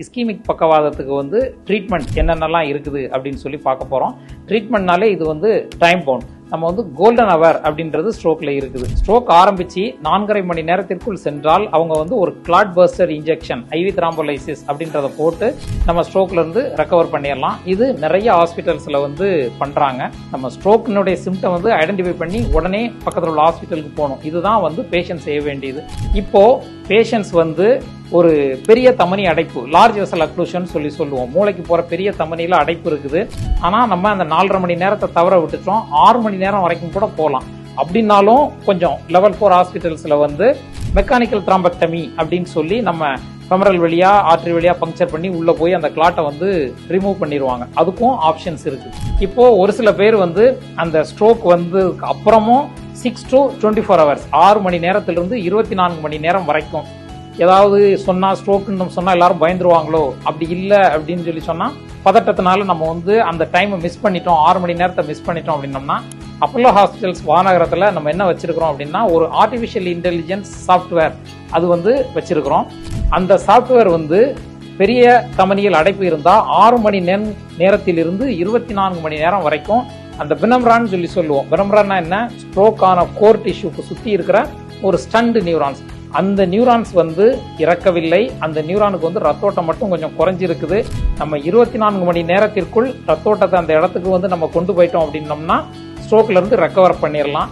Ischaemic பக்கவாதத்துக்கு வந்து treatment என்னென்னலாம் இருக்குது அப்படின்னு சொல்லி பார்க்க போகிறோம். ட்ரீட்மெண்ட்னாலே இது வந்து டைம் பவுண்ட். நம்ம வந்து கோல்டன் அவர் அப்படின்றது ஸ்ட்ரோக்ல இருக்குது. ஸ்ட்ரோக் ஆரம்பிச்சு 4.5 மணி நேரத்திற்குள் சென்றால் அவங்க வந்து ஒரு Claude buster injection IV thrombolysis அப்படின்றத போட்டு நம்ம ஸ்ட்ரோக்ல இருந்து ரெக்கவர் பண்ணிடலாம். இது நிறைய ஹாஸ்பிட்டல்ஸ்ல வந்து பண்றாங்க. நம்ம ஸ்ட்ரோக்கினுடைய சிம்டம் வந்து ஐடென்டிஃபை பண்ணி உடனே பக்கத்தில் உள்ள ஹாஸ்பிட்டலுக்கு போகணும். இதுதான் வந்து பேஷண்ட் செய்ய வேண்டியது. இப்போ பேஷண்ட்ஸ் வந்து ஒரு பெரிய தமனி அடைப்பு, லார்ஜ் வெசல் அக்ளூஷன் சொல்லுவோம். மூளைக்கு போற பெரிய தமனியில அடைப்பு இருக்குது. ஆனா நம்ம அந்த 4.5 மணி நேரத்தை தவற விட்டுட்டோம். 6 மணி நேரம் வரைக்கும் கூட போகலாம். அப்படின்னாலும் கொஞ்சம் லெவல் 4 ஹாஸ்பிட்டல்ஸ்ல வந்து மெக்கானிக்கல் த்ராம்பெக்டமி அப்படின்னு சொல்லி நம்ம ஃபெமரல் வழியா ஆர்டரி வழியா பங்க்சர் பண்ணி உள்ள போய் அந்த கிளாட்டை வந்து ரிமூவ் பண்ணிடுவாங்க. அதுக்கும் ஆப்ஷன்ஸ் இருக்கு. இப்போ ஒரு சில பேர் வந்து அந்த ஸ்ட்ரோக் வந்து அப்புறமும் 6 to 24 hours 6 மணி நேரத்திலிருந்து 24 மணி நேரம் வரைக்கும் ஏதாவது சொன்னா ஸ்ட்ரோக்னு சொன்னா எல்லாரும் பயந்துருவாங்களோ, அப்படி இல்லை அப்படின்னு சொல்லி சொன்னா பதட்டத்தினால நம்ம வந்து அந்த டைமை மிஸ் பண்ணிட்டோம், 6 மணி நேரத்தை மிஸ் பண்ணிட்டோம் அப்படின்னோம்னா அப்போலோ ஹாஸ்பிட்டல்ஸ் வானகரத்தில் நம்ம என்ன வச்சிருக்கிறோம் அப்படின்னா ஒரு ஆர்டிஃபிஷியல் இன்டெலிஜென்ஸ் சாஃப்ட்வேர் அது வந்து வச்சிருக்கிறோம். அந்த சாஃப்ட்வேர் வந்து பெரிய தமனியில் அடைப்பு இருந்தால் 6 மணி நேரத்திலிருந்து 24 மணி நேரம் வரைக்கும் அந்த பெனம்ரான்னு சொல்லி சொல்லுவோம். பெனம்ரான்னா என்ன? ஸ்ட்ரோக்கான கோர் டிஷ்யூக்கு சுற்றி இருக்கிற ஒரு ஸ்டண்ட் நியூரான்ஸ். அந்த நியூரான்ஸ் வந்து இறக்கவில்லை. அந்த நியூரானுக்கு வந்து ரத்தோட்டம் மட்டும் கொஞ்சம் குறைஞ்சிருக்குது. நம்ம 24 மணி நேரத்திற்குள் ரத்தோட்டத்தை அந்த இடத்துக்கு வந்து நம்ம கொண்டு போயிட்டோம் அப்படின்னோம்னா ஸ்ட்ரோக்ல இருந்து ரெக்கவர் பண்ணிடலாம்.